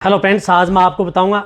Hello friends, आज मैं आपको बताऊंगा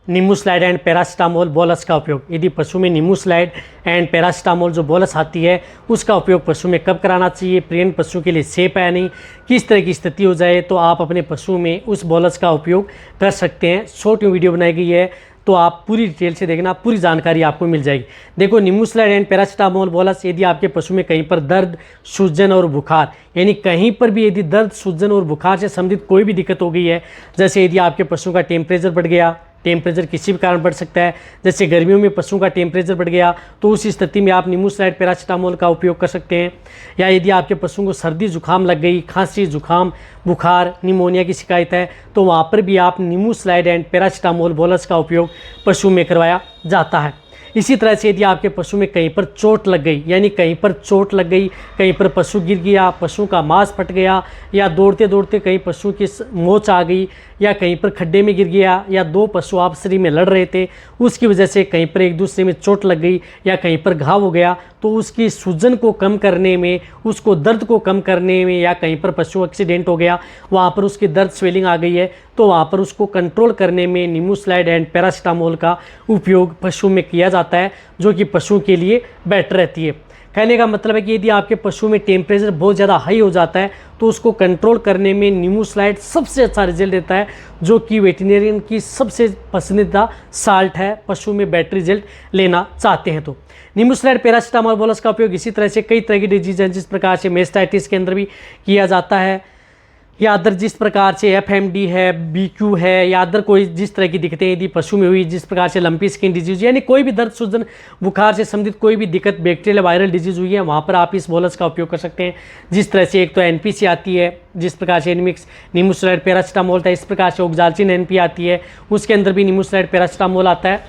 निमोस्लाइड एंड पैरासीटामोल बोलस का उपयोग। यदि पशु में निमोस्लाइड एंड पैरासीटामोल जो बोलस आती है उसका उपयोग पशु में कब कराना चाहिए, प्रेग्नेंट पशु के लिए सेफ है नहीं, किस तरह की स्थिति हो जाए तो आप अपने पशु में उस बोलस का उपयोग कर सकते हैं। शॉर्ट में वीडियो बनाई गई है तो आप पूरी डिटेल से देखना, पूरी जानकारी आपको मिल जाएगी। देखो, निमोस्लाइड एंड पैरासीटामोल बोलस, यदि आपके पशु में कहीं पर दर्द, सूजन और बुखार, यानी कहीं पर भी यदि दर्द, सूजन और बुखार से संबंधित कोई भी दिक्कत हो गई है, जैसे यदि आपके पशु का टेम्परेचर बढ़ गया, टेम्परेचर किसी भी कारण बढ़ सकता है, जैसे गर्मियों में पशु का टेम्परेचर बढ़ गया तो उस स्थिति में आप निमोस्लाइड पैरासीटामोल का उपयोग कर सकते हैं। या यदि आपके पशु को सर्दी जुकाम लग गई, खांसी जुकाम बुखार निमोनिया की शिकायत है तो वहाँ पर भी आप निमोस्लाइड एंड पैरासीटामोल बोलस का उपयोग पशु में करवाया जाता है। इसी तरह से यदि आपके पशु में कहीं पर चोट लग गई, यानी कहीं पर चोट लग गई, कहीं पर पशु गिर गया, पशु का मांस फट गया, या दौड़ते दौड़ते कहीं पशु की मोच आ गई, या कहीं पर खड्डे में गिर गया, या दो पशु आपस में लड़ रहे थे उसकी वजह से कहीं पर एक दूसरे में चोट लग गई, या कहीं पर घाव हो गया, तो उसकी सूजन को कम करने में, उसको दर्द को कम करने में, या कहीं पर पशु एक्सीडेंट हो गया वहाँ पर उसकी दर्द स्वेलिंग आ गई है तो वहाँ पर उसको कंट्रोल करने में निमोस्लाइड एंड पैरासीटामोल का उपयोग पशु में किया जाता है, जो कि पशु के लिए बेटर रहती है। कहने का मतलब है कि यदि आपके पशु में टेम्परेचर बहुत ज़्यादा हाई हो जाता है तो उसको कंट्रोल करने में निमोस्लाइड सबसे अच्छा रिजल्ट देता है, जो कि वेटरनरियन की सबसे पसंदीदा साल्ट है पशु में बेटर रिजल्ट लेना चाहते हैं तो। निमोस्लाइड पैरासीटामोल बोलस का उपयोग इसी तरह से कई तरह की डिजीज हैं, जिस प्रकार से मेस्टाइटिस के अंदर भी किया जाता है, या अदर जिस प्रकार से एफएमडी है, बीक्यू है, या अदर कोई जिस तरह की दिक्कतें यदि पशु में हुई, जिस प्रकार से लंपी स्किन डिजीज, यानी कोई भी दर्द सूजन बुखार से संबंधित कोई भी दिक्कत बैक्टीरियल वायरल डिजीज हुई है, वहाँ पर आप इस बोलस का उपयोग कर सकते हैं। जिस तरह से एक तो एनपीसी आती है, जिस प्रकार से एनिमिक्स निमोस्लाइड पैरासीटामोल था, इस प्रकार से ओक्जाल्चिन एनपी आती है, उसके अंदर भी निमोस्लाइड पैरासीटामोल आता है,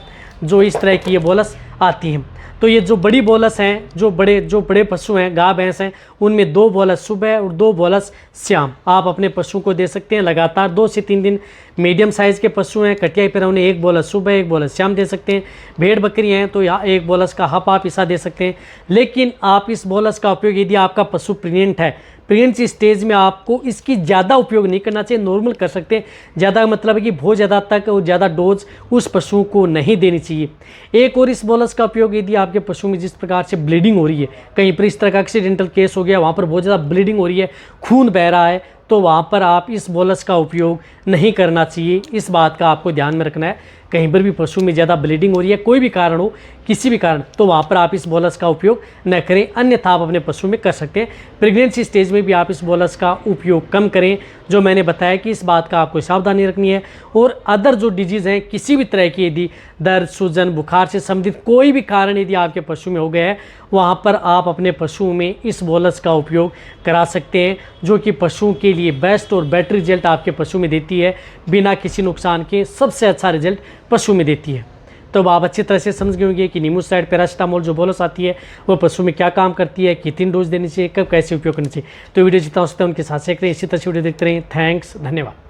जो इस तरह की ये बोलस आती है। तो ये जो बड़ी बोलस हैं, जो बड़े पशु हैं, गाय भैंस हैं, उनमें 2 बोलस सुबह और 2 बोलस शाम आप अपने पशु को दे सकते हैं लगातार 2 से 3 दिन। मीडियम साइज़ के पशु हैं, कटिया पर उन्हें 1 बोलस सुबह 1 बोलस शाम दे सकते हैं। भेड़ बकरी हैं तो यहाँ 1 बोलस का हफ आप हिस्सा दे सकते हैं। लेकिन आप इस बोलस का उपयोग यदि आपका पशु प्रेग्नेंट है, प्रेगनेंसी स्टेज में आपको इसकी ज़्यादा उपयोग नहीं करना चाहिए, नॉर्मल कर सकते हैं। ज़्यादा मतलब है कि बहुत ज़्यादा तक और ज़्यादा डोज उस पशु को नहीं देनी चाहिए। एक और इस बोलस का उपयोग यदि आपके पशु में जिस प्रकार से ब्लीडिंग हो रही है, कहीं पर इस तरह का एक्सीडेंटल केस हो गया, वहाँ पर बहुत ज़्यादा ब्लीडिंग हो रही है, खून बह रहा है, तो वहाँ पर आप इस बोलस का उपयोग नहीं करना चाहिए। इस बात का आपको ध्यान में रखना है। कहीं पर भी पशु में ज़्यादा ब्लीडिंग हो रही है, कोई भी कारण हो, किसी भी कारण, तो वहाँ पर आप इस बोलस का उपयोग न करें, अन्यथा आप अपने पशु में कर सकते हैं। प्रेगनेंसी स्टेज में भी आप इस बोलस का उपयोग कम करें, जो मैंने बताया कि इस बात का आपको सावधानी रखनी है। और अदर जो डिजीज़ हैं, किसी भी तरह की यदि दर्द सूजन बुखार से संबंधित कोई भी कारण यदि आपके पशु में हो गया है, वहाँ पर आप अपने पशु में इस बोलस का उपयोग करा सकते हैं, जो कि पशुओं के लिए बेस्ट और बेटर रिजल्ट आपके पशु में देती है, बिना किसी नुकसान के सबसे अच्छा रिजल्ट पशु में देती है। तो अब आप अच्छी तरह से समझ गए होंगे कि निमोस्लाइड पैरासीटामोल जो बोलस आती है वो पशु में क्या काम करती है, कितनी डोज देनी चाहिए, कब कैसे उपयोग करनी चाहिए। तो वीडियो जितना हो सकता है उनके साथ शेयर करें, इसी तरह से वीडियो देखते रहें। थैंक्स, धन्यवाद।